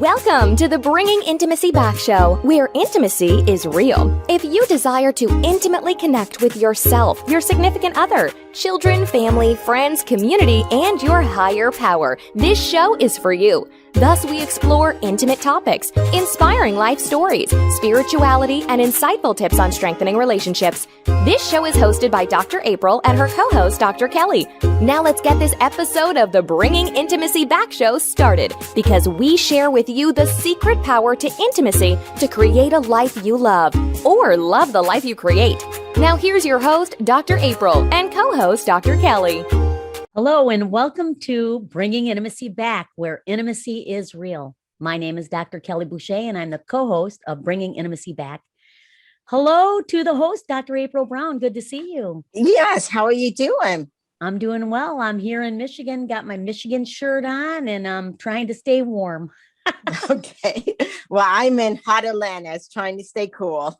Welcome to the Bringing Intimacy Back show, where intimacy is real. If you desire to intimately connect with yourself, your significant other, children, family, friends, community, and your higher power, this show is for you. Thus, we explore intimate topics, inspiring life stories, spirituality, and insightful tips on strengthening relationships. This show is hosted by Dr. April and her co-host, Dr. Kelly. Now let's get this episode of the Bringing Intimacy Back show started, because we share with you the secret power to intimacy to create a life you love, or love the life you create. Now here's your host, Dr. April, and co-host, Dr. Kelly. Hello, and welcome to Bringing Intimacy Back, where intimacy is real. My name is Dr. Kelly Boucher, and I'm the co-host of Bringing Intimacy Back. Hello to the host, Dr. April Brown. Good to see you. Yes. How are you doing? I'm doing well. I'm here in Michigan, got my Michigan shirt on, and I'm trying to stay warm. Okay. Well, I'm in hot Atlanta, trying to stay cool.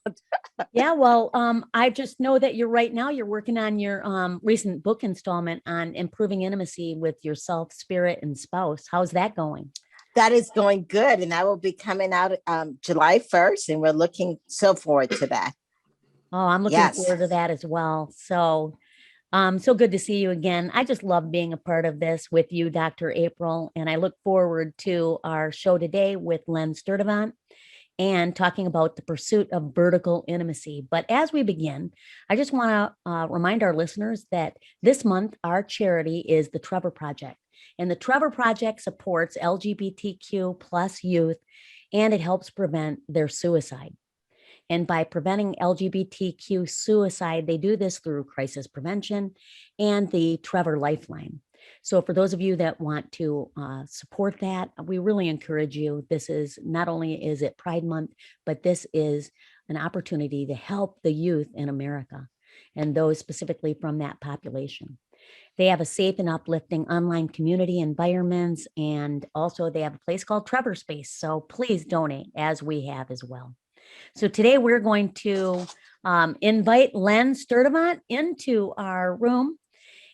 Yeah, well, I just know that you're working on your recent book installment on improving intimacy with yourself, spirit, and spouse. How's that going? That is going good. And that will be coming out July 1st. And we're looking so forward to that. Oh, I'm looking forward to that as well. So good to see you again. I just love being a part of this with you, Dr. April. And I look forward to our show today with Len Sturdivant and talking about the pursuit of vertical intimacy. But as we begin, I just want to remind our listeners that this month, our charity is the Trevor Project. And the Trevor Project supports LGBTQ plus youth, and it helps prevent their suicide. And by preventing LGBTQ suicide, they do this through crisis prevention and the Trevor Lifeline. So for those of you that want to support that, we really encourage you. This is not only is it Pride Month, but this is an opportunity to help the youth in America and those specifically from that population. They have a safe and uplifting online community environments, and also they have a place called Trevor Space. So please donate, as we have as well. So today we're going to invite Len Sturdivant into our room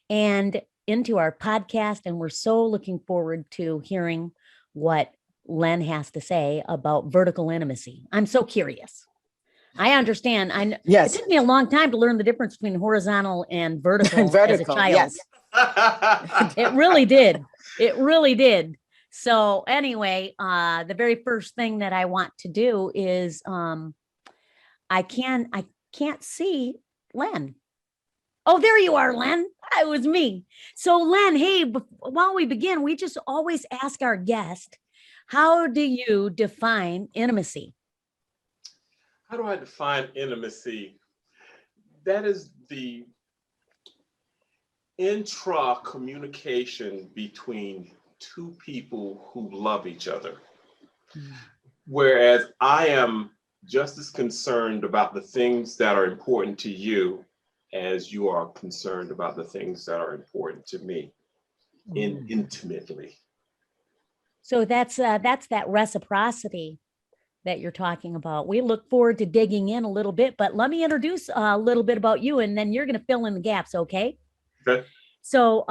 and into our podcast. And we're so looking forward to hearing what Len has to say about vertical intimacy. I'm so curious. I understand. Yes. It took me a long time to learn the difference between horizontal and vertical, as a child. Yes. It really did. It really did. So anyway, the very first thing that I want to do is I can't see Len. Oh, there you are, Len. It was me. So Len, hey, while we begin, we just always ask our guest, how do you define intimacy? How do I define intimacy? That is the intra-communication between two people who love each other. Whereas I am just as concerned about the things that are important to you as you are concerned about the things that are important to me intimately. So that's that reciprocity that you're talking about. We look forward to digging in a little bit, but let me introduce a little bit about you, and then you're going to fill in the gaps, okay? Okay. So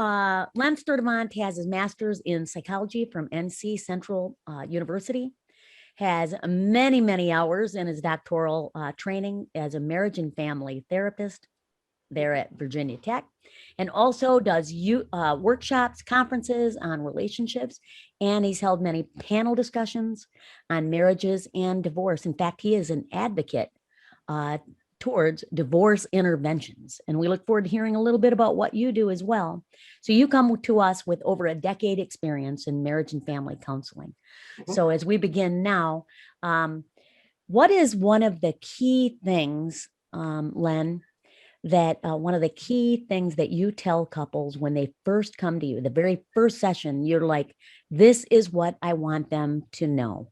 Len Sturdivant has his master's in psychology from NC Central University, has many, many hours in his doctoral training as a marriage and family therapist there at Virginia Tech, and also does workshops, conferences on relationships, and he's held many panel discussions on marriages and divorce. In fact, he is an advocate towards divorce interventions, and we look forward to hearing a little bit about what you do as well. So you come to us with over a decade experience in marriage and family counseling. Mm-hmm. So as we begin now, what is one of the key things, Len, that one of the key things that you tell couples when they first come to you, the very first session, you're like, this is what I want them to know?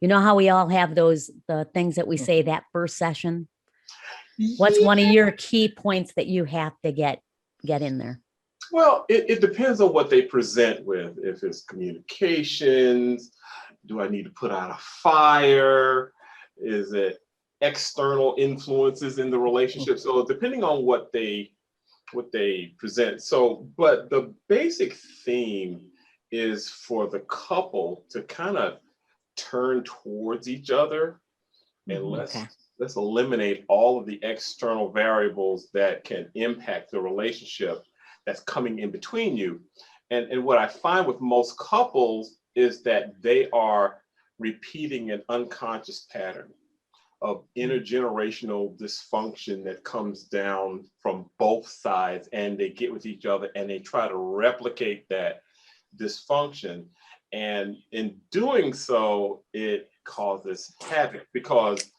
You know how we all have the things that we say that first session? What's one of your key points that you have to get in there? Well, it depends on what they present with. If it's communications, do I need to put out a fire? Is it external influences in the relationship? So depending on what they present. So, but the basic theme is for the couple to kind of turn towards each other, and Okay. let's eliminate all of the external variables that can impact the relationship that's coming in between you. And what I find with most couples is that they are repeating an unconscious pattern of intergenerational dysfunction that comes down from both sides, and they get with each other and they try to replicate that dysfunction. And in doing so, it causes havoc, because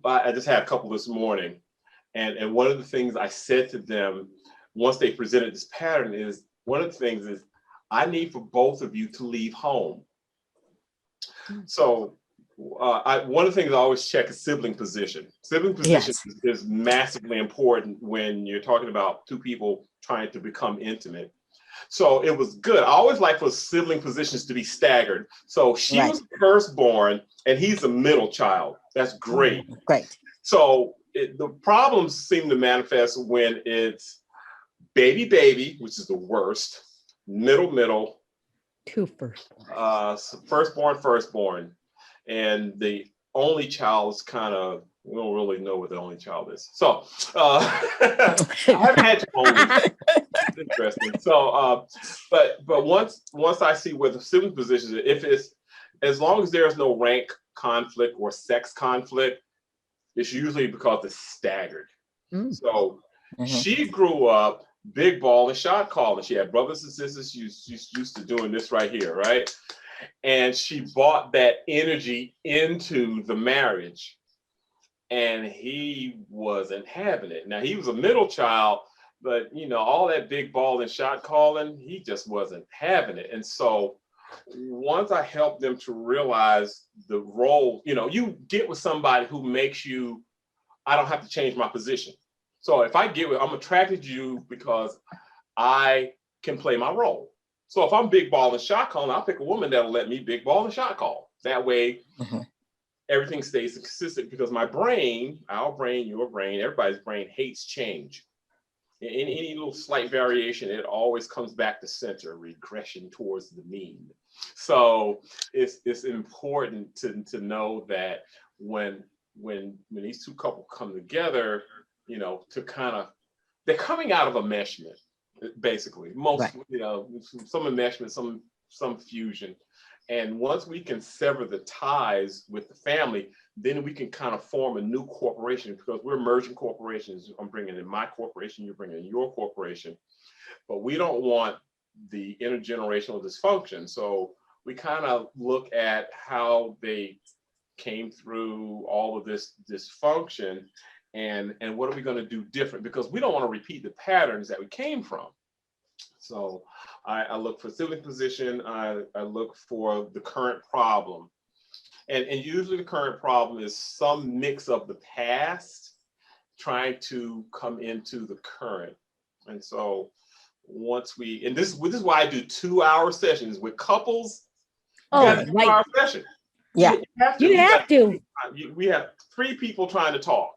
I just had a couple this morning, and one of the things I said to them once they presented this pattern is, one of the things is, I need for both of you to leave home. So one of the things I always check is sibling position. Sibling position is massively important when you're talking about two people trying to become intimate. So it was good. I always like for sibling positions to be staggered. So she was the firstborn and he's the middle child. That's great. Great. So the problems seem to manifest when it's baby, which is the worst, middle, two firstborn, and the only child is kind of, we don't really know what the only child is. So I haven't had your only. Interesting. So, but once I see where the sibling position is, if it's, as long as there's no rank conflict or sex conflict, it's usually because it's staggered. So she grew up big ball and shot calling. She had brothers and sisters. She's used to doing this right here, right? And she brought that energy into the marriage, and he wasn't having it. Now, he was a middle child, but all that big ball and shot calling, he just wasn't having it. And so once I helped them to realize the role, you get with somebody who makes you, I don't have to change my position. So if I'm attracted to you because I can play my role. So if I'm big ball and shot calling, I'll pick a woman that'll let me big ball and shot call. That way, everything stays consistent, because my brain, our brain, your brain, everybody's brain hates change. Any little slight variation, it always comes back to center, regression towards the mean. So it's important to know that when these two couples come together, they're coming out of enmeshment, basically. Most, some enmeshment, some fusion. And once we can sever the ties with the family, then we can kind of form a new corporation, because we're merging corporations. I'm bringing in my corporation, you're bringing in your corporation, but we don't want the intergenerational dysfunction. So we kind of look at how they came through all of this dysfunction, and what are we going to do different, because we don't want to repeat the patterns that we came from. So I look for sibling position. I look for the current problem. And usually the current problem is some mix of the past trying to come into the current. And so once this is why I do 2-hour sessions with couples. Oh, right. 2-hour session. Yeah. You have to. We have 3 people trying to talk.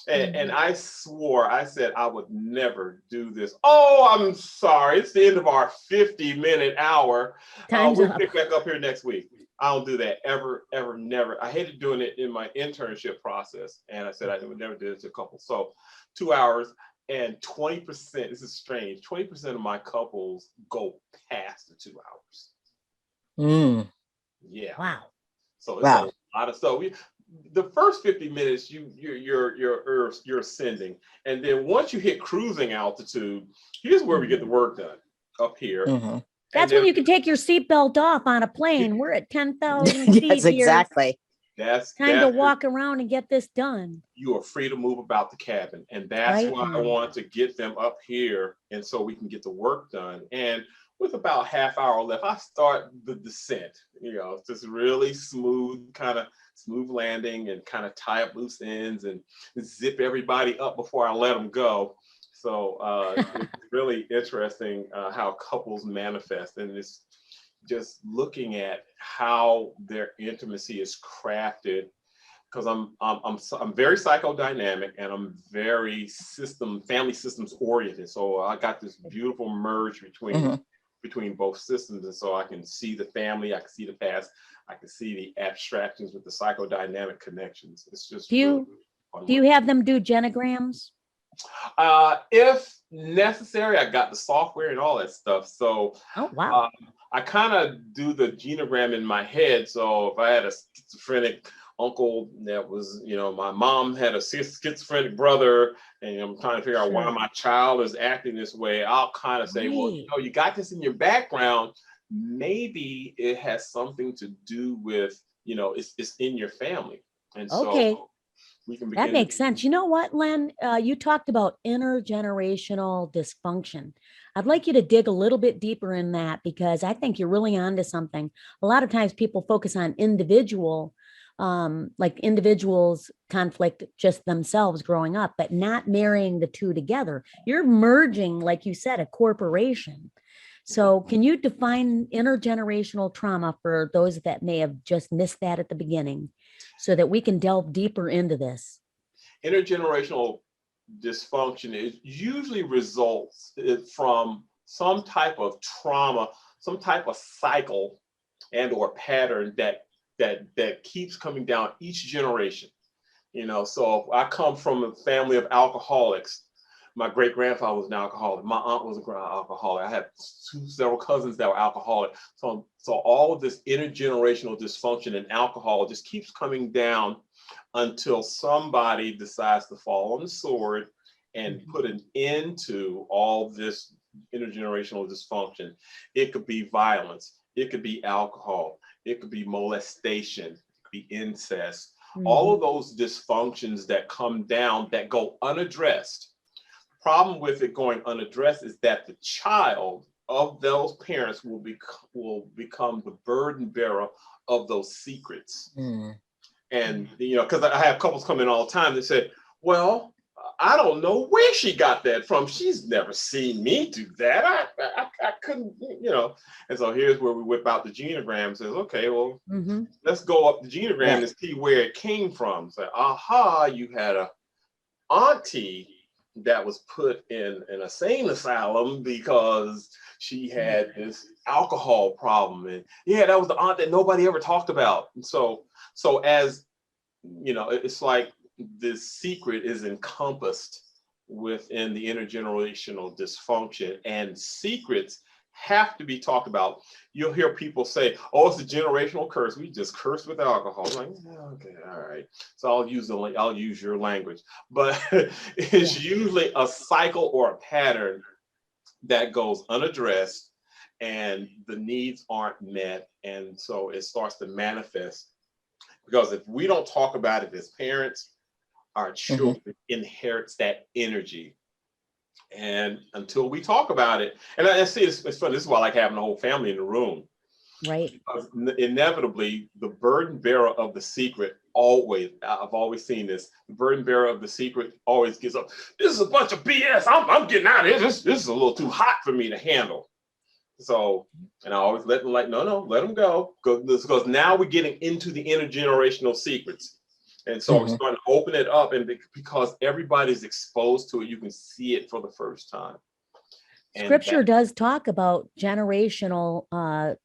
And I swore, I said I would never do this. Oh, I'm sorry. It's the end of our 50-minute hour. We'll pick back up here next week. I don't do that ever, never. I hated doing it in my internship process. And I said I would never do it to a couple. So 2 hours, and 20%, this is strange, 20% of my couples go past the 2 hours. Yeah. Wow. So it's a lot of stuff. The first 50 minutes, you're ascending, and then once you hit cruising altitude, here's where we get the work done, up here. That's when you can take your seatbelt off on a plane. We're at 10,000 feet Yes, exactly. That's time to walk around and get this done. You are free to move about the cabin, and that's why I want to get them up here, and so we can get the work done. And with about half-hour left, I start the descent. Just really smooth landing, and kind of tie up loose ends and zip everybody up before I let them go. So it's really interesting how couples manifest, and it's just looking at how their intimacy is crafted. Because I'm very psychodynamic, and I'm very family systems oriented. So I got this beautiful merge between between both systems. And so I can see the family, I can see the past, I can see the abstractions with the psychodynamic connections. It's just do you have them do genograms? If necessary, I got the software and all that stuff. So oh wow. I kind of do the genogram in my head. So if I had a schizophrenic uncle that was, my mom had a schizophrenic brother, and I'm trying to figure out why my child is acting this way, I'll kind of say, well, you got this in your background. Maybe it has something to do with, it's in your family. And so we can begin. That makes sense. You know what, Len? You talked about intergenerational dysfunction. I'd like you to dig a little bit deeper in that, because I think you're really onto something. A lot of times people focus on individuals conflict just themselves growing up, but not marrying the two together. You're merging, like you said, a corporation. So can you define intergenerational trauma for those that may have just missed that at the beginning, so that we can delve deeper into this? Intergenerational dysfunction usually results from some type of trauma, some type of cycle and or pattern that keeps coming down each generation. So if I come from a family of alcoholics, my great grandfather was an alcoholic. My aunt was an alcoholic. I had several cousins that were alcoholic. So all of this intergenerational dysfunction and alcohol just keeps coming down until somebody decides to fall on the sword and put an end to all this intergenerational dysfunction. It could be violence. It could be alcohol. It could be molestation. It could be incest. All of those dysfunctions that come down that go unaddressed. Problem with it going unaddressed is that the child of those parents will become the burden bearer of those secrets. And because I have couples come in all the time that say, well, I don't know where she got that from. She's never seen me do that. I couldn't, And so here's where we whip out the genogram. Says, okay, well, let's go up the genogram and see where it came from. Say, aha, you had a auntie that was put in an insane asylum because she had this alcohol problem. And that was the aunt that nobody ever talked about. And so as it's like this secret is encompassed within the intergenerational dysfunction, and secrets have to be talked about. You'll hear people say, oh, it's a generational curse. We just curse with alcohol. I'm like, okay, all right. So I'll use your language. But it's usually a cycle or a pattern that goes unaddressed and the needs aren't met. And so it starts to manifest. Because if we don't talk about it as parents, our children inherits that energy. And until we talk about it, and I see it's funny, this is why I like having the whole family in the room. Right. Because inevitably, the burden bearer of the secret I've always seen this, the burden bearer of the secret always gives up. This is a bunch of BS. I'm getting out of here. This is a little too hot for me to handle. So, and I always let them no, let them go. Because now we're getting into the intergenerational secrets. And so we're starting to open it up, and because everybody's exposed to it, you can see it for the first time. And Scripture does talk about generational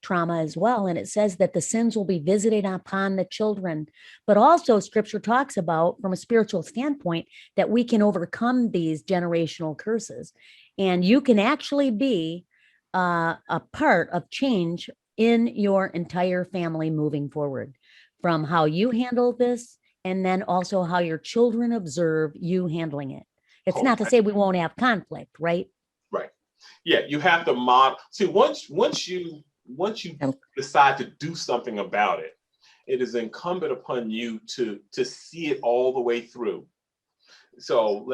trauma as well. And it says that the sins will be visited upon the children. But also Scripture talks about, from a spiritual standpoint, that we can overcome these generational curses. And you can actually be a part of change in your entire family moving forward, from how you handle this, and then also how your children observe you handling it. It's not to say we won't have conflict, right? Right. Yeah, you have to model. See, once you decide to do something about it, it is incumbent upon you to see it all the way through. So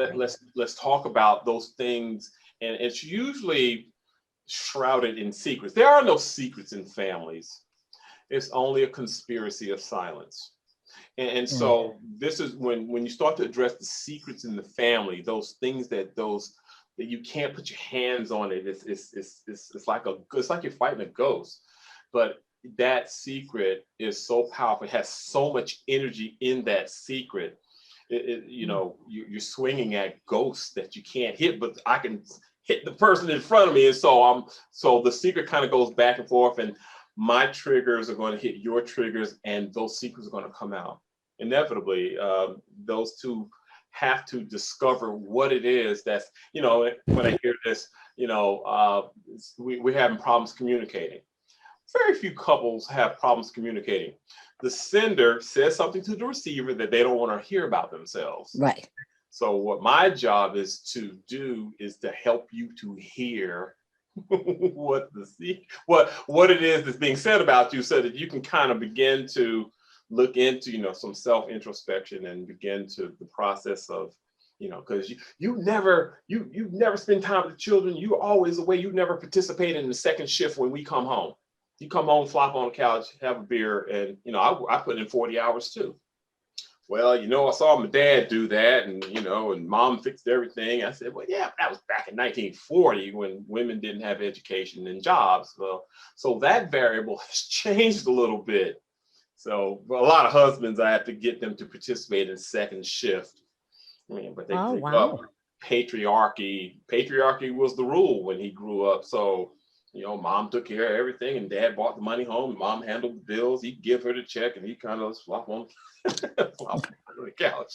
let's talk about those things, and it's usually shrouded in secrets. There are no secrets in families. It's only a conspiracy of silence. And so this is when you start to address the secrets in the family, those things that you can't put your hands on it. It's like you're fighting a ghost. But that secret is so powerful. It has so much energy in that secret. You're swinging at ghosts that you can't hit, but I can hit the person in front of me. And so the secret kind of goes back and forth, and my triggers are going to hit your triggers, and those secrets are going to come out. Inevitably, those two have to discover what it is that's, when I hear this, we're having problems communicating. Very few couples have problems communicating. The sender says something to the receiver that they don't want to hear about themselves. Right. So what my job is to do is to help you to hear what it is that's being said about you, so that you can kind of begin to look into, some self-introspection and begin to the process of, because you never spend time with the children. You're always away. You never participate in the second shift when we come home. You come home, flop on the couch, have a beer, and I put in 40 hours too. Well, I saw my dad do that, and and mom fixed everything. I said, well, yeah, that was back in 1940 when women didn't have education and jobs. Well, so that variable has changed a little bit. So a lot of husbands, I have to get them to participate in second shift. But they grew up patriarchy. Patriarchy was the rule when he grew up. So, mom took care of everything, and dad brought the money home. Mom handled the bills. He'd give her the check, and he kind of flop on the couch.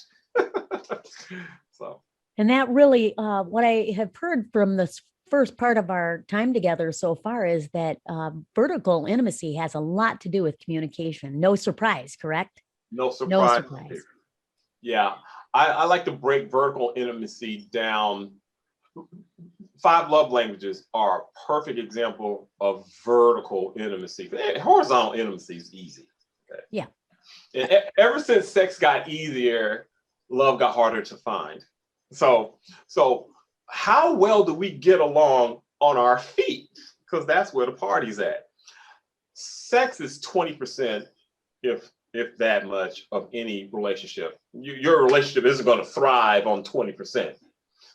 So, and that really, what I have heard from this first part of our time together so far is that vertical intimacy has a lot to do with communication. No surprise, correct? No surprise. Yeah, I like to break vertical intimacy down. 5 love languages are a perfect example of vertical intimacy. Horizontal intimacy is easy. Okay? Yeah. And ever since sex got easier, love got harder to find. So how well do we get along on our feet? Because that's where the party's at. Sex is 20%, if that much, of any relationship. Your relationship isn't going to thrive on 20%.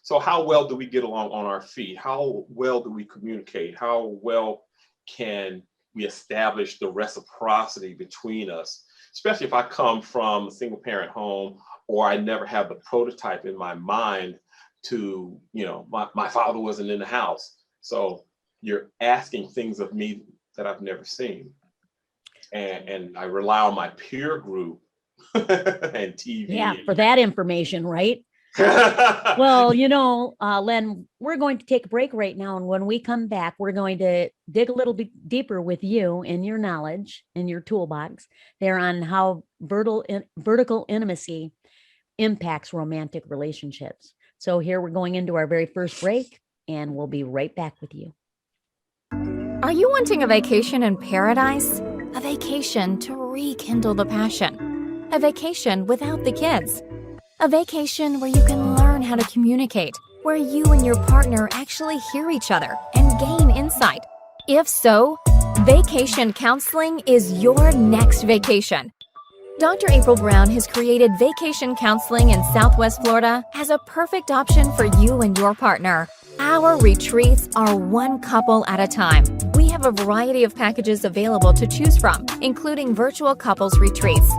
So how well do we get along on our feet? How well do we communicate? How well can we establish the reciprocity between us? Especially if I come from a single parent home, or I never have the prototype in my mind to, my father wasn't in the house. So you're asking things of me that I've never seen. And I rely on my peer group and TV. Yeah, for that information, right? Well, Len, we're going to take a break right now. And when we come back, we're going to dig a little bit deeper with you and your knowledge and your toolbox there on how vertical intimacy impacts romantic relationships. So here we're going into our very first break, and we'll be right back with you. Are you wanting a vacation in paradise? A vacation to rekindle the passion? A vacation without the kids? A vacation where you can learn how to communicate, where you and your partner actually hear each other and gain insight? If so, vacation counseling is your next vacation. Dr. April Brown has created vacation counseling in Southwest Florida as a perfect option for you and your partner. Our retreats are one couple at a time. We have a variety of packages available to choose from, including virtual couples retreats.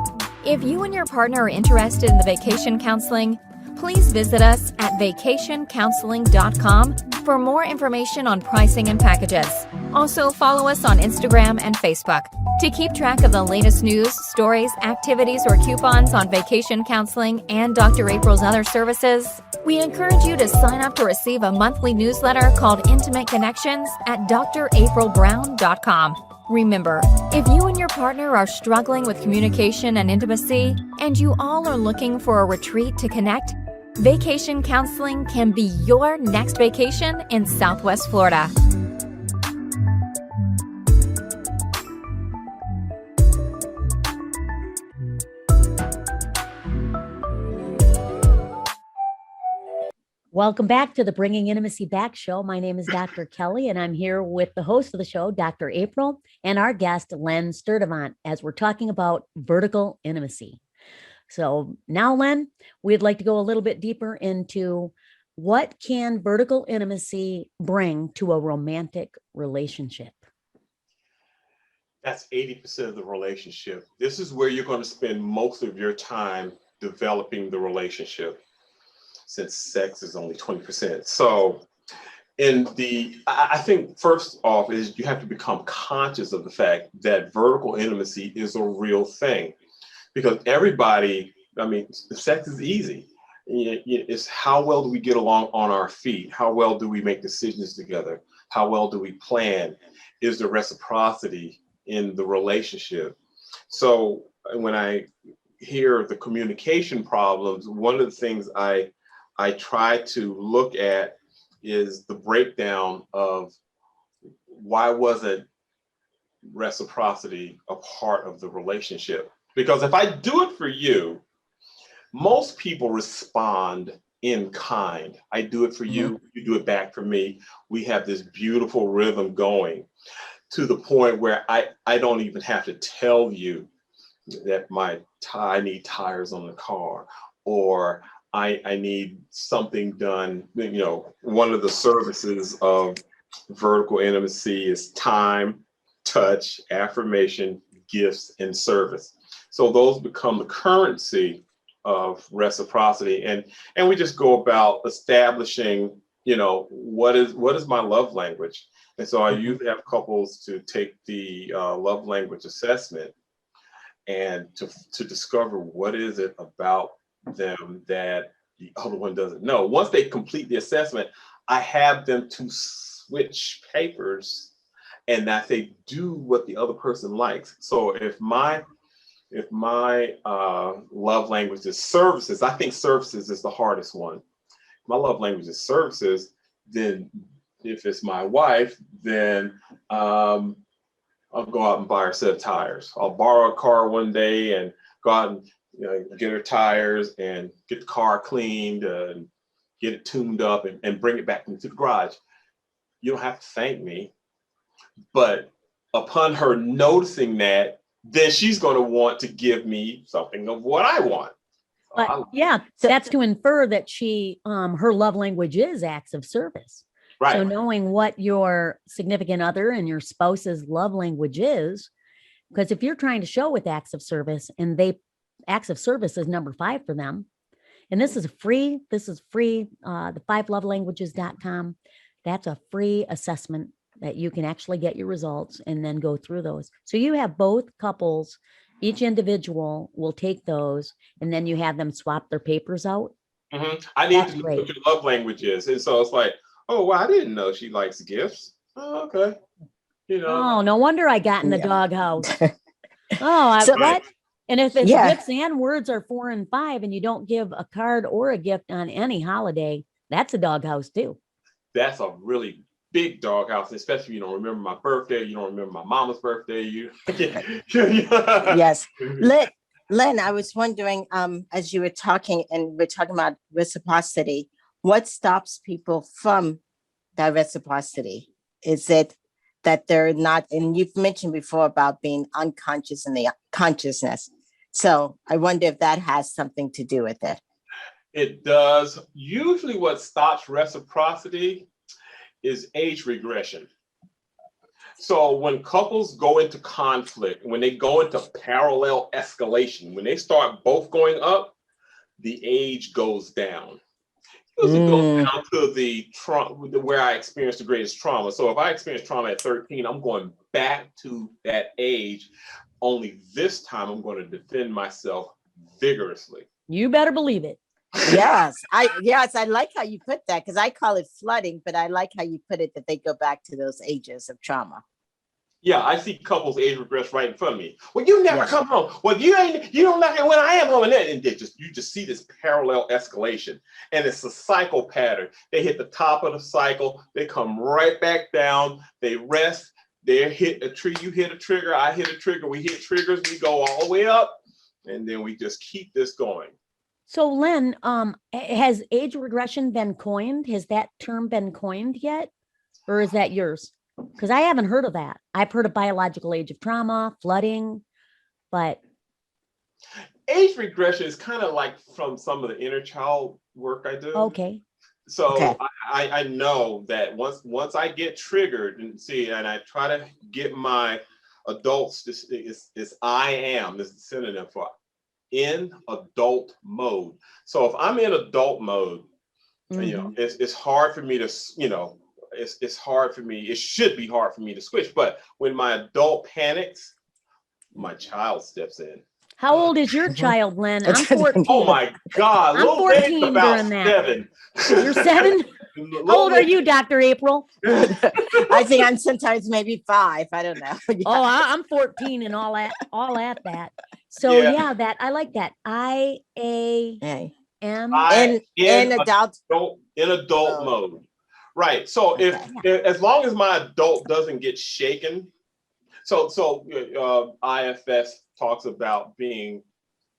If you and your partner are interested in the vacation counseling, please visit us at vacationcounseling.com for more information on pricing and packages. Also, follow us on Instagram and Facebook. To keep track of the latest news, stories, activities, or coupons on vacation counseling and Dr. April's other services, we encourage you to sign up to receive a monthly newsletter called Intimate Connections at draprilbrown.com. Remember, if you and your partner are struggling with communication and intimacy, and you all are looking for a retreat to connect, vacation counseling can be your next vacation in Southwest Florida. Welcome back to the Bringing Intimacy Back show. My name is Dr. Kelly, and I'm here with the host of the show, Dr. April, and our guest, Len Sturdivant, as we're talking about vertical intimacy. So now, Len, we'd like to go a little bit deeper into what can vertical intimacy bring to a romantic relationship? That's 80% of the relationship. This is where you're going to spend most of your time developing the relationship, since sex is only 20%. So And I think first off is you have to become conscious of the fact that vertical intimacy is a real thing, because everybody, I mean, sex is easy. It's how well do we get along on our feet? How well do we make decisions together? How well do we plan? Is there reciprocity in the relationship? So when I hear the communication problems, one of the things I try to look at is the breakdown of why wasn't reciprocity a part of the relationship? Because if I do it for you, most people respond in kind. I do it for you, you do it back for me. We have this beautiful rhythm going to the point where I don't even have to tell you that I need tires on the car, or I need something done. You know, one of the services of vertical intimacy is time, touch, affirmation, gifts, and service. So those become the currency of reciprocity, and we just go about establishing, you know, what is my love language. And so I usually have couples to take the love language assessment and to discover what is it about them that the other one doesn't know. Once they complete the assessment, I have them to switch papers and that they do what the other person likes. So if my love language is services, I think services is the hardest one. If my love language is services, then if it's my wife, then I'll go out and buy her a set of tires. I'll borrow a car one day and go out and, you know, get her tires and get the car cleaned and get it tuned up and bring it back into the garage. You don't have to thank me, but upon her noticing that, then she's going to want to give me something of what I want. But yeah, so that's to infer that she, her love language is acts of service. Right. So knowing what your significant other and your spouse's love language is, because if you're trying to show with acts of service and acts of service is number 5 for them, and this is free, the 5lovelanguages.com, that's a free assessment that you can actually get your results and then go through those. So you have both couples, each individual will take those, and then you have them swap their papers out. I need to know what your love language is. And so it's like, oh, well, I didn't know she likes gifts. Oh, okay. You know. Oh, no wonder I got in the doghouse. What? And if it's gifts and words are 4 and 5, and you don't give a card or a gift on any holiday, that's a doghouse too. That's a really big doghouse, especially if you don't remember my birthday, you don't remember my mama's birthday. Yes. Len, I was wondering, as you were talking, and we're talking about reciprocity, what stops people from that reciprocity? Is it that they're not, and you've mentioned before about being unconscious in the consciousness. So I wonder if that has something to do with it. It does. Usually what stops reciprocity is age regression. So when couples go into conflict, when they go into parallel escalation, when they start both going up, the age goes down. It usually goes down to the trauma, where I experienced the greatest trauma. So if I experienced trauma at 13, I'm going back to that age. Only this time I'm going to defend myself vigorously. You better believe it. Yes, I like how you put that, because I call it flooding, but I like how you put it that they go back to those ages of trauma. Yeah, I see couples age regress right in front of me. Well, you never come home. Well, you don't like it when I am home, and then you just see this parallel escalation, and it's a cycle pattern. They hit the top of the cycle, they come right back down, they rest, they hit a tree, you hit a trigger, I hit a trigger, we hit triggers, we go all the way up, and then we just keep this going. So Len, has age regression been coined? Has that term been coined yet? Or is that yours? Because I haven't heard of that. I've heard of biological age of trauma, flooding, but. Age regression is kind of like from some of the inner child work I do. Okay. So I know that once I get triggered and I try to get my adults, this is I am, this is the synonym for in adult mode. So if I'm in adult mode, you know, it's hard for me to, you know, it's hard for me. It should be hard for me to switch. But when my adult panics, my child steps in. How old is your child, Len? I'm 14. Oh my God. I'm 14 about during that. 7. You're 7? How old are you, Dr. April? I think I'm sometimes maybe 5. I don't know. Yeah. Oh, I'm 14 and all at that. So yeah, that I like that. IAM in adult mode. Right. So if as long as my adult doesn't get shaken, so IFS talks about being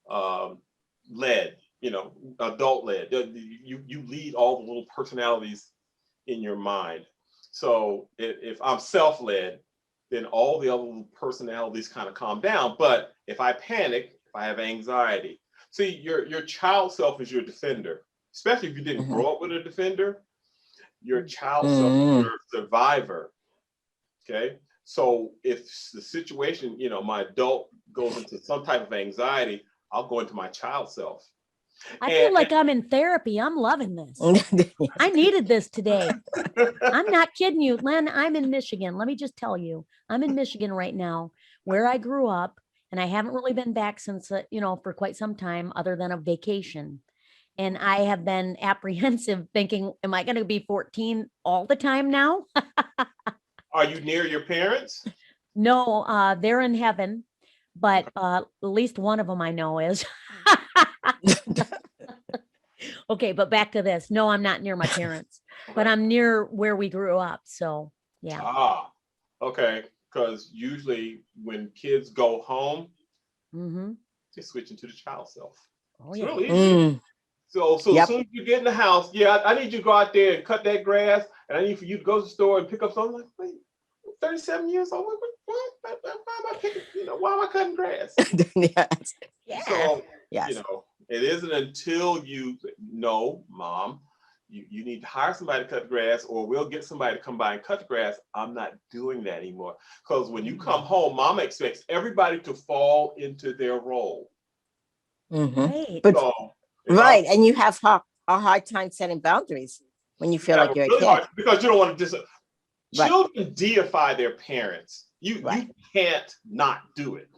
led, adult led. You lead all the little personalities in your mind. So if I'm self-led, then all the other little personalities kind of calm down. But if I panic, if I have anxiety, see, your child self is your defender, especially if you didn't grow up with a defender. Your child self is your survivor. Okay. So if the situation, my adult goes into some type of anxiety, I'll go into my child self. I feel like I'm in therapy. I'm loving this. I needed this today. I'm not kidding you, Len. I'm in Michigan. Let me just tell you, I'm in Michigan right now, where I grew up, and I haven't really been back since, for quite some time, other than a vacation. And I have been apprehensive, thinking, am I going to be 14 all the time now? Are you near your parents? No, they're in heaven, but at least one of them I know is. Okay, but back to this. No, I'm not near my parents, but I'm near where we grew up. So yeah. Okay. Because usually when kids go home, they switch into the child self. Oh, it's yeah. Really easy. So as soon as you get in the house, I need you to go out there and cut that grass, and I need for you to go to the store and pick up something. Like, wait, 37 years old. What? Why am I picking? Why am I cutting grass? Yeah. So it isn't until you know, Mom, you need to hire somebody to cut the grass, or we'll get somebody to come by and cut the grass. I'm not doing that anymore. Because when you come home, Mama expects everybody to fall into their role. Right. But, and you have a hard time setting boundaries when you feel like you're a kid. Hard, because you don't want to children deify their parents. You can't not do it.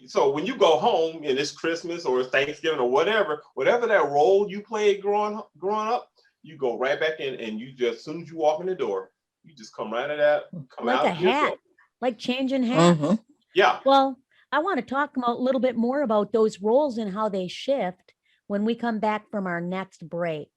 So when you go home and it's Christmas or Thanksgiving or whatever that role you played growing up, you go right back in, and you just, as soon as you walk in the door, you just come right out of that, come like out a hat, like changing hats. Yeah. Well, I want to talk a little bit more about those roles and how they shift when we come back from our next break.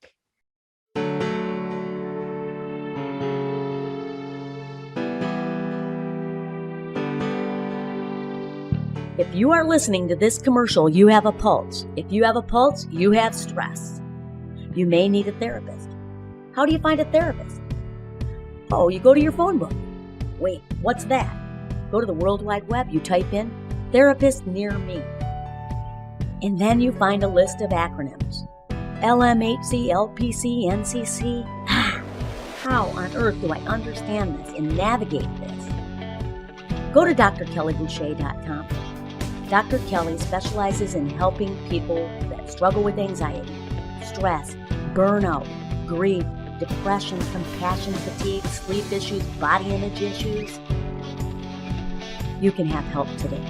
If you are listening to this commercial, you have a pulse. If you have a pulse, you have stress. You may need a therapist. How do you find a therapist? Oh, you go to your phone book. Wait, what's that? Go to the World Wide Web, you type in therapist near me. And then you find a list of acronyms. LMHC, LPC, NCC. How on earth do I understand this and navigate this? Go to drkellyboucher.com. Dr. Kelly specializes in helping people that struggle with anxiety, stress, burnout, grief, depression, compassion fatigue, sleep issues, body image issues. You can have help today.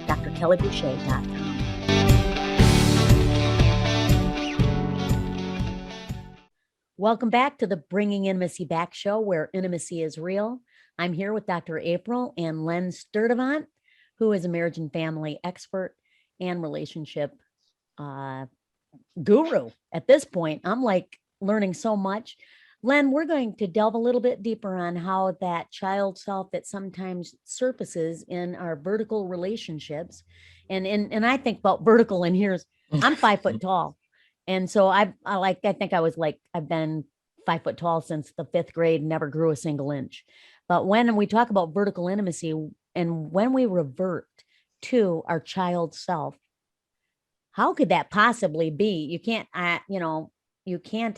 drkellyboucher.com. Welcome back to the Bringing Intimacy Back show, where intimacy is real. I'm here with Dr. April and Len Sturdivant, who is a marriage and family expert and relationship guru. At this point, I'm like learning so much. Len, we're going to delve a little bit deeper on how that child self that sometimes surfaces in our vertical relationships. And I think about vertical, and I'm 5 foot tall. And so I've been 5 foot tall since the 5th grade, never grew a single inch. But when we talk about vertical intimacy, and when we revert to our child self, how could that possibly be? You can't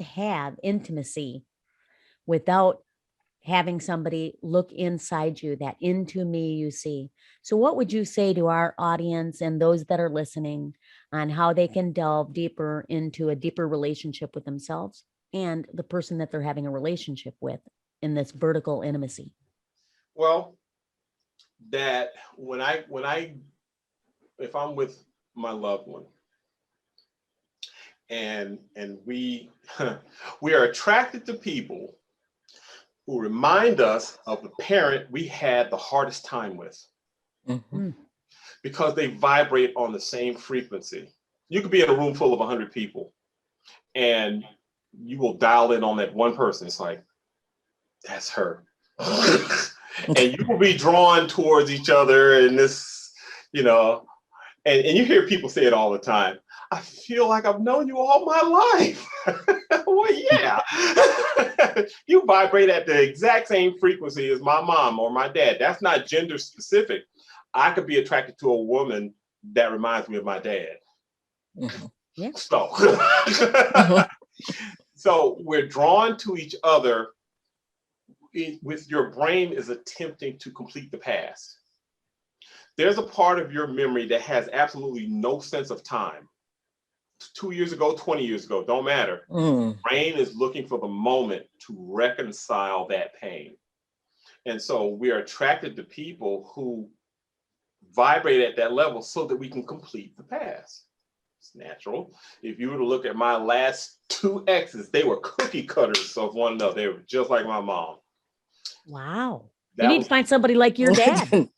have intimacy without having somebody look inside you, that into me you see. So what would you say to our audience and those that are listening on how they can delve deeper into a deeper relationship with themselves and the person that they're having a relationship with? in this vertical intimacy? Well, that if I'm with my loved one and we we are attracted to people who remind us of the parent we had the hardest time with, because they vibrate on the same frequency. You could be in a room full of 100 people and you will dial in on that one person. It's like, that's her. And you will be drawn towards each other in this, you know, and you hear people say it all the time. I feel like I've known you all my life. Well, yeah. You vibrate at the exact same frequency as my mom or my dad. That's not gender specific. I could be attracted to a woman that reminds me of my dad. Yeah. So, so we're drawn to each other with your brain is attempting to complete the past. There's a part of your memory that has absolutely no sense of time. 2 years ago, 20 years ago, don't matter. Brain is looking for the moment to reconcile that pain. And so we are attracted to people who vibrate at that level so that we can complete the past. It's natural. If you were to look at my last 2 exes, they were cookie cutters of one another. They were just like my mom. Wow. You need to find somebody like your dad.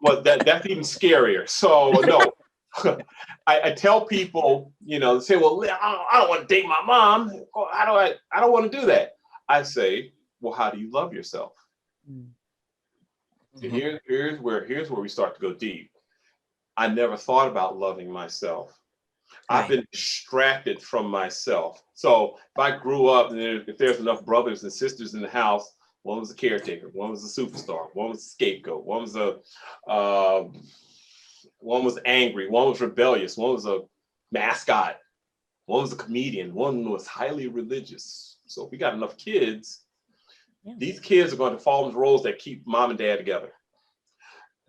Well, that's even scarier. So no, I tell people, you know, say, well, I don't want to date my mom. I don't want to do that. I say, well, how do you love yourself? Here's where we start to go deep. I never thought about loving myself. I've been distracted from myself. So if I grew up and if there's enough brothers and sisters in the house, one was a caretaker, one was a superstar, one was a scapegoat, one was angry, one was rebellious, one was a mascot, one was a comedian, one was highly religious. So if we got enough kids, these kids are going to fall into roles that keep mom and dad together.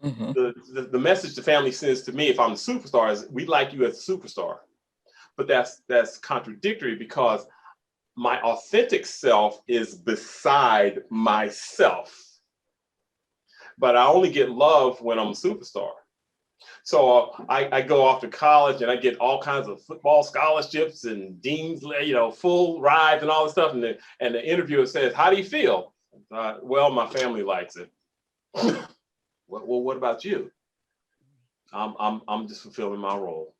The message the family sends to me if I'm the superstar is, we like you as a superstar. But that's contradictory, because my authentic self is beside myself. But I only get love when I'm a superstar. So I go off to college and I get all kinds of football scholarships and dean's, you know, full rides and all this stuff. And the interviewer says, how do you feel? Well, my family likes it. Well, what about you? I'm just fulfilling my role.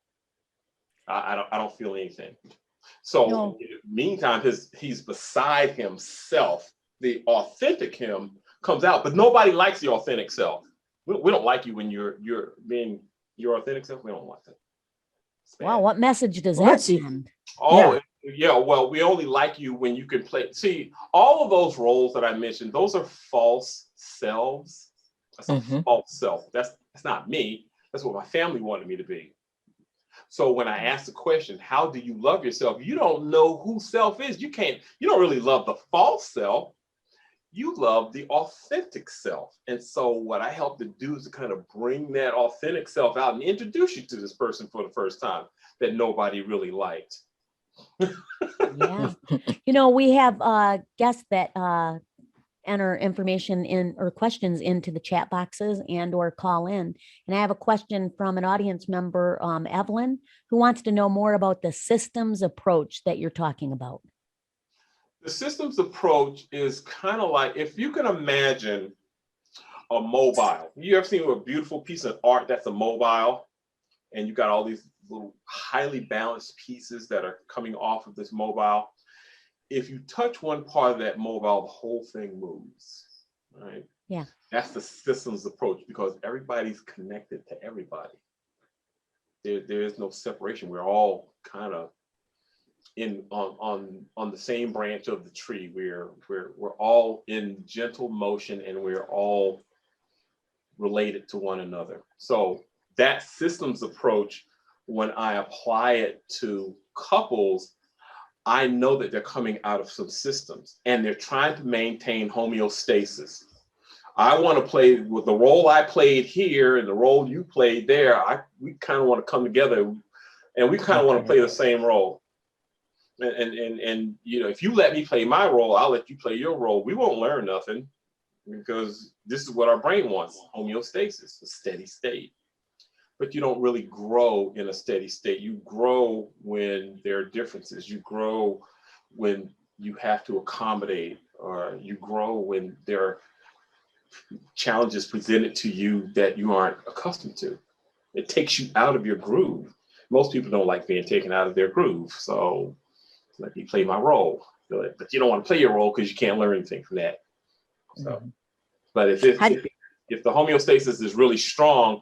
I don't feel anything. So meantime, he's beside himself. The authentic him comes out, but nobody likes the authentic self. We don't like you when you're being your authentic self. We don't like that. Wow, what message does that send? Oh, yeah. Well, we only like you when you can play. See, all of those roles that I mentioned, those are false selves. That's a false self. That's not me. That's what my family wanted me to be. So when I ask the question, how do you love yourself? You don't know who self is. You don't really love the false self. You love the authentic self. And so what I help to do is to kind of bring that authentic self out and introduce you to this person for the first time that nobody really liked. Yeah. You know, we have guests that enter information in or questions into the chat boxes and or call in. And I have a question from an audience member, Evelyn, who wants to know more about the systems approach that you're talking about. The systems approach is kind of like, if you can imagine a mobile. You ever seen a beautiful piece of art that's a mobile, and you got all these little highly balanced pieces that are coming off of this mobile? If you touch one part of that mobile, the whole thing moves, right? Yeah. That's the systems approach, because everybody's connected to everybody. There is no separation. We're all kind of on the same branch of the tree. We're all in gentle motion, and we're all related to one another. So that systems approach, when I apply it to couples, I know that they're coming out of some systems and they're trying to maintain homeostasis. I want to play with the role I played here and the role you played there. We kind of want to come together, and we kind of want to play the same role. And if you let me play my role, I'll let you play your role. We won't learn nothing, because this is what our brain wants: homeostasis, a steady state. But you don't really grow in a steady state. You grow when there are differences. You grow when you have to accommodate, or you grow when there are challenges presented to you that you aren't accustomed to. It takes you out of your groove. Most people don't like being taken out of their groove. So let me play my role. But you don't want to play your role because you can't learn anything from that. So, but if the homeostasis is really strong,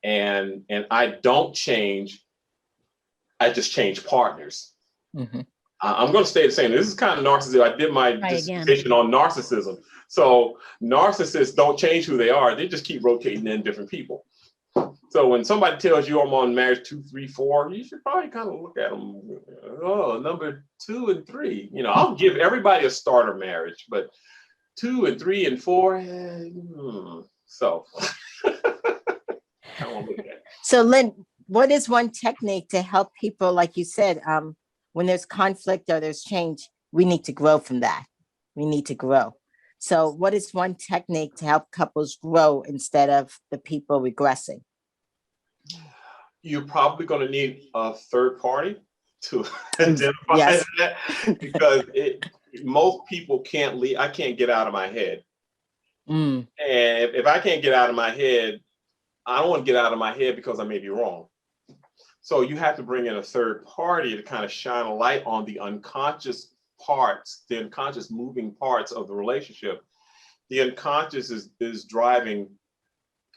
and I don't change, I just change partners. I'm going to stay the same. This is kind of narcissism. I did my dissertation on narcissism. So narcissists don't change who they are. They just keep rotating in different people. So when somebody tells you I'm on marriage 2, 3, 4, you should probably kind of look at them. Oh, number 2 and 3. I'll give everybody a starter marriage, but 2 and 3 and 4. So I won't look at it. So Len, what is one technique to help people, like you said, when there's conflict or there's change, we need to grow from that. We need to grow. So what is one technique to help couples grow instead of the people regressing? You're probably going to need a third party to identify that, because most people can't leave. I can't get out of my head. And if I can't get out of my head, I don't want to get out of my head because I may be wrong. So you have to bring in a third party to kind of shine a light on the unconscious parts, the unconscious moving parts of the relationship. The unconscious is driving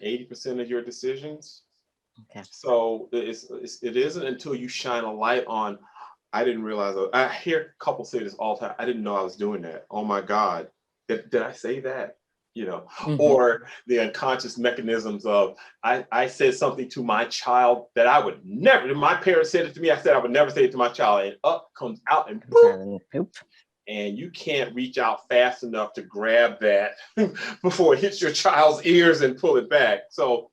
80% of your decisions. Okay. So it isn't until you shine a light on, I didn't realize, I hear couples say this all the time, I didn't know I was doing that. Oh my God, did I say that? Or the unconscious mechanisms of, I said something to my child that I would never, my parents said it to me, I said I would never say it to my child, and up comes out and boop. And you can't reach out fast enough to grab that before it hits your child's ears and pull it back. So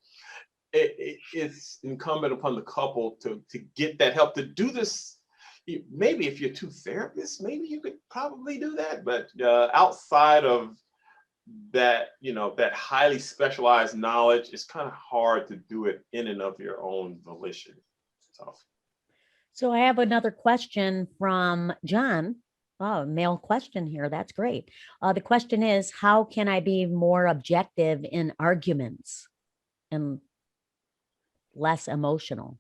it's incumbent upon the couple to get that help to do this. Maybe if you're two therapists, maybe you could probably do that. But outside of that, that highly specialized knowledge, it's kind of hard to do it in and of your own volition. So I have another question from John. Oh, male question here. That's great. The question is, how can I be more objective in arguments and less emotional?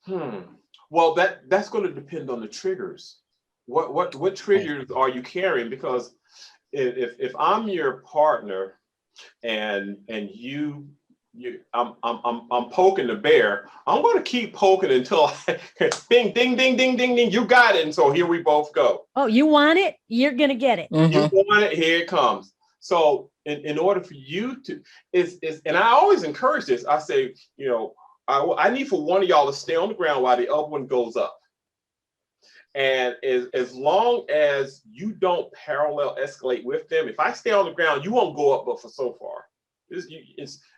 Well, that's going to depend on the triggers. What triggers are you carrying? Because if I'm your partner and I'm poking the bear, I'm going to keep poking until ding, ding, ding, ding, ding, ding, you got it. And so here we both go. Oh, you want it? You're going to get it. You want it, here it comes. So in order for you to, and I always encourage this, I say, I need for one of y'all to stay on the ground while the other one goes up. And as long as you don't parallel escalate with them, if I stay on the ground, you won't go up but for so far.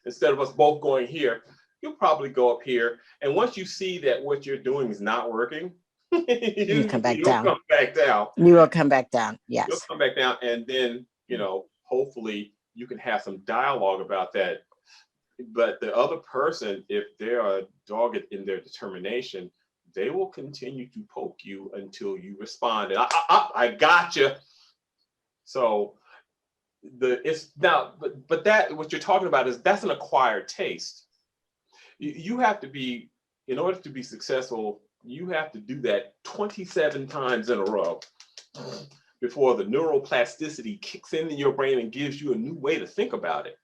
Instead of us both going here, you'll probably go up here. And once you see that what you're doing is not working, you come back down. Come back down. You will come back down. Yes. You'll come back down, and then hopefully you can have some dialogue about that. But the other person, if they are dogged in their determination, they will continue to poke you until you respond. And I got you. So but that what you're talking about that's an acquired taste. You have to be, in order to be successful, you have to do that 27 times in a row before the neuroplasticity kicks in your brain and gives you a new way to think about it.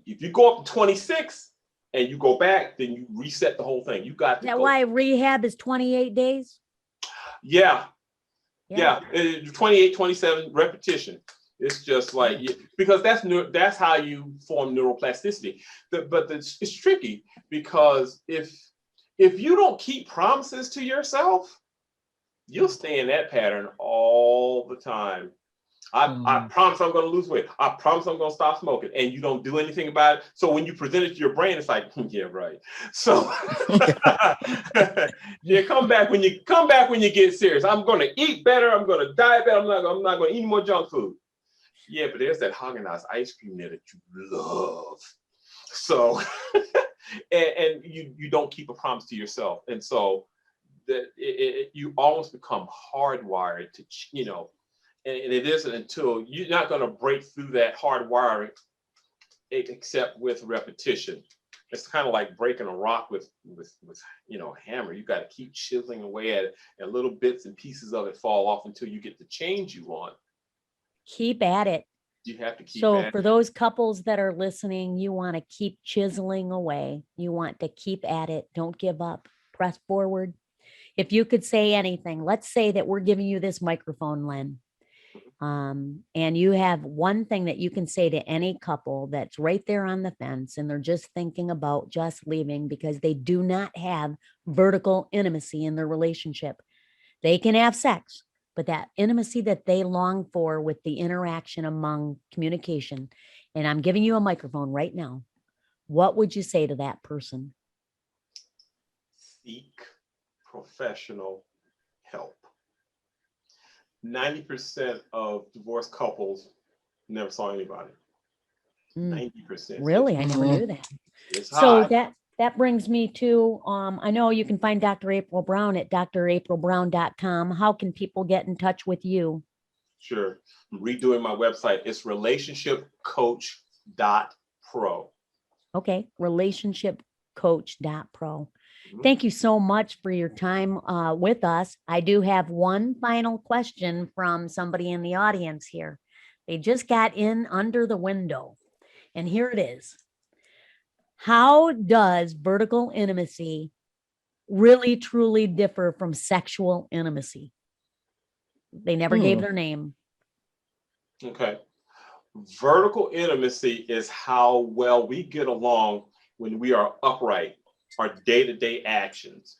If you go up to 26 and you go back, then you reset the whole thing. You got to. Is that why rehab is 28 days? Yeah. 28, 27 repetition. It's just like, because that's how you form neuroplasticity. But it's tricky, because if you don't keep promises to yourself, you'll stay in that pattern all the time. I promise I'm going to lose weight. I promise I'm going to stop smoking. And you don't do anything about it. So when you present it to your brain, it's like, yeah, right. So yeah, come back when you get serious. I'm going to eat better. I'm going to diet better. I'm not going to eat more junk food. Yeah, but there's that Haagen-Dazs ice cream there that you love. So, and you don't keep a promise to yourself. And so that you almost become hardwired to, and it isn't until you're not going to break through that hardwiring except with repetition. It's kind of like breaking a rock with a hammer. You got to keep chiseling away at it, and little bits and pieces of it fall off until you get the change you want. Keep at it. You have to keep so at for it. Those couples that are listening, you want to keep chiseling away. You want to keep at it. Don't give up. Press forward. If you could say anything, let's say that we're giving you this microphone, Len. And you have one thing that you can say to any couple that's right there on the fence and they're just thinking about just leaving because they do not have vertical intimacy in their relationship. They can have sex, but that intimacy that they long for with the interaction among communication, and I'm giving you a microphone right now, what would you say to that person? Seek professional help. 90% of divorced couples never saw anybody. 90%. Really? I never knew that. It's so high. that brings me to, I know you can find Dr. April Brown at draprilbrown.com. How can people get in touch with you? Sure. I'm redoing my website. It's relationshipcoach.pro. Okay. Relationshipcoach.pro. Thank you so much for your time with us. I do have one final question from somebody in the audience here. They just got in under the window. And here it is. How does vertical intimacy really, truly differ from sexual intimacy? They never gave their name. Okay. Vertical intimacy is how well we get along when we are upright. Our day-to-day actions,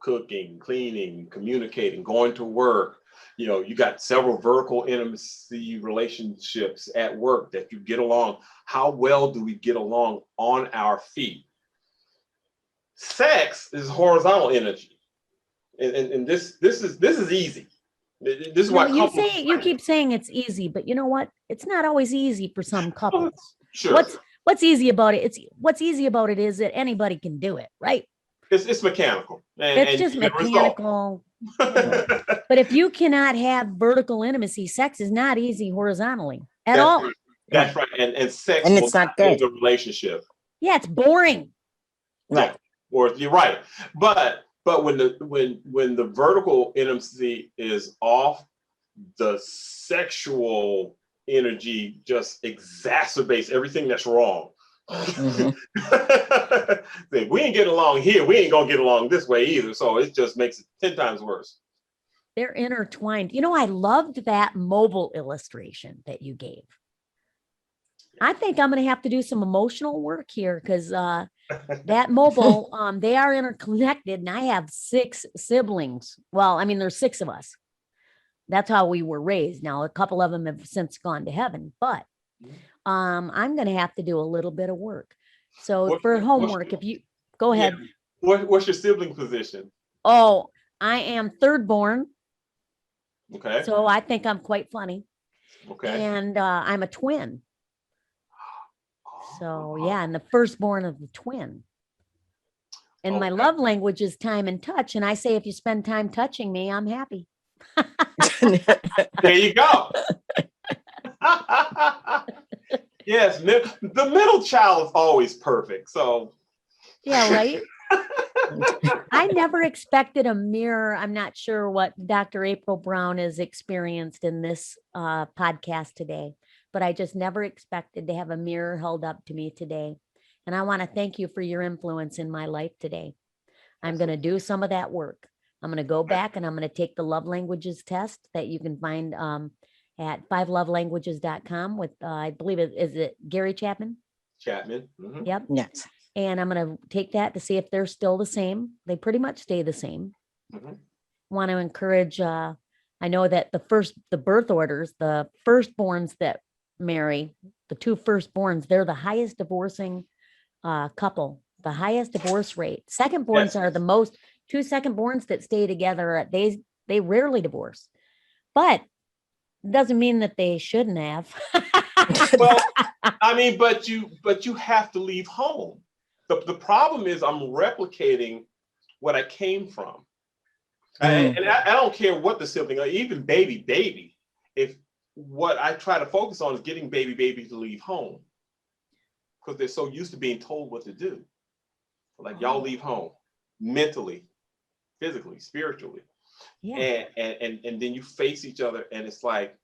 cooking, cleaning, communicating, going to work. You got several vertical intimacy relationships at work that you get along. How well do we get along on our feet? Sex is horizontal energy, and this is easy. This is why you keep saying it's easy, but you know what? It's not always easy for some couples. Sure. What's easy about it? What's easy about it is that anybody can do it, right? It's mechanical. It's just mechanical. But if you cannot have vertical intimacy, sex is not easy horizontally at all. Right. That's right. And sex and it's not good. A relationship. Yeah, it's boring. Right. Or you're right. But when the vertical intimacy is off, the sexual energy just exacerbates everything that's wrong. We ain't getting along here. We ain't gonna get along this way either. So it just makes it 10 times worse. They're intertwined. I loved that mobile illustration that you gave. I think I'm going to have to do some emotional work here because that mobile, they are interconnected, and I have 6 siblings. Well, I mean, there's 6 of us. That's how we were raised. Now, a couple of them have since gone to heaven, but I'm going to have to do a little bit of work. So for homework, if you go ahead. What's your sibling position? Oh, I am third born. Okay. So I think I'm quite funny. Okay. And I'm a twin. So yeah, and the firstborn of the twin. And my love language is time and touch. And I say, if you spend time touching me, I'm happy. There you go. Yes, the middle child is always perfect. So yeah, right. I never expected a mirror. I'm not sure what Dr. April Brown has experienced in this podcast today, but I just never expected to have a mirror held up to me today. And I want to thank you for your influence in my life today. I'm going to do some of that work. I'm going to go back and I'm going to take the love languages test that you can find at 5lovelanguages.com with, I believe is it Gary Chapman? Chapman. Mm-hmm. Yep. Yes. And I'm going to take that to see if they're still the same. They pretty much stay the same. Mm-hmm. Want to encourage I know that the birth orders, the firstborns that marry, the two firstborns, they're the highest divorcing couple, the highest divorce rate. Secondborns Yes. are the most, two secondborns that stay together, they rarely divorce, but doesn't mean that they shouldn't have. Well, I mean, but you have to leave home. The problem is I'm replicating what I came from. And I don't care what the sibling, or even baby, if what I try to focus on is getting baby to leave home, because they're so used to being told what to do. Like, y'all leave home mentally, physically, spiritually. Yeah. And then you face each other, and it's like,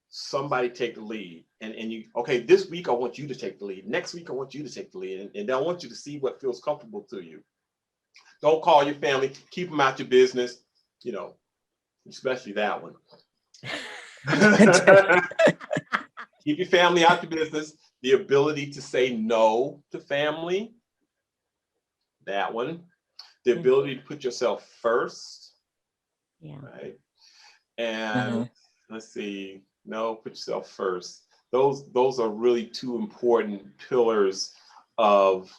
somebody take the lead, and you, okay, this week I want you to take the lead, next week I want you to take the lead, and I want you to see what feels comfortable to you. Don't call your family, keep them out your business, especially that one. Keep your family out your business. The ability to say no to family, that one. The ability to put yourself first. Yeah. Right. And let's see, no, put yourself first. Those are really two important pillars of,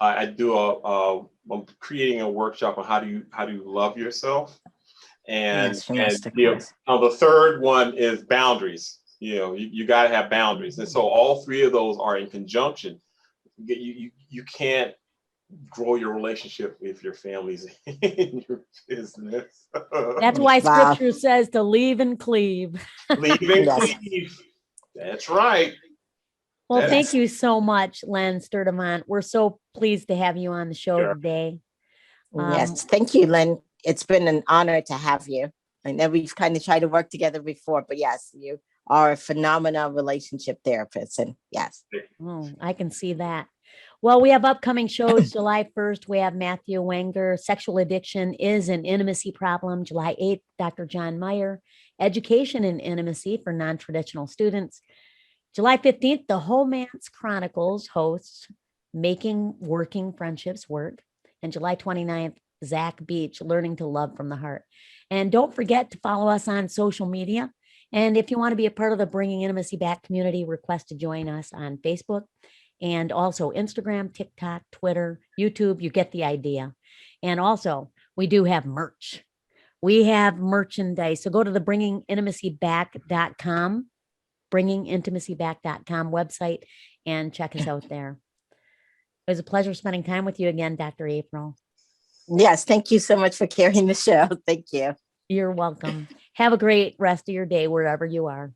I'm creating a workshop on how do you love yourself. And the third one is boundaries. You got to have boundaries. And so all three of those are in conjunction. You can't grow your relationship if your family's in your business. That's why scripture says to leave and cleave. Leave and cleave. That's right. Well, thank you so much, Len Sturdivant. We're so pleased to have you on the show today. Yes, thank you, Len. It's been an honor to have you. I know we've kind of tried to work together before, but yes, you are a phenomenal relationship therapist. And yes. Oh, I can see that. Well, we have upcoming shows. July 1st, we have Matthew Wenger. Sexual addiction is an intimacy problem. July 8th, Dr. John Meyer. Education in intimacy for non-traditional students. July 15th, the Homance Chronicles hosts Making Working Friendships Work. And July 29th, Zach Beach, Learning to Love from the Heart. And don't forget to follow us on social media. And if you want to be a part of the Bringing Intimacy Back community, request to join us on Facebook and also Instagram, TikTok, Twitter, YouTube. You get the idea. And also, we do have merch. We have merchandise. So go to the bringingintimacyback.com, bringingintimacyback.com website and check us out there. It was a pleasure spending time with you again, Dr. April. Yes, thank you so much for carrying the show. Thank you. You're welcome. Have a great rest of your day wherever you are.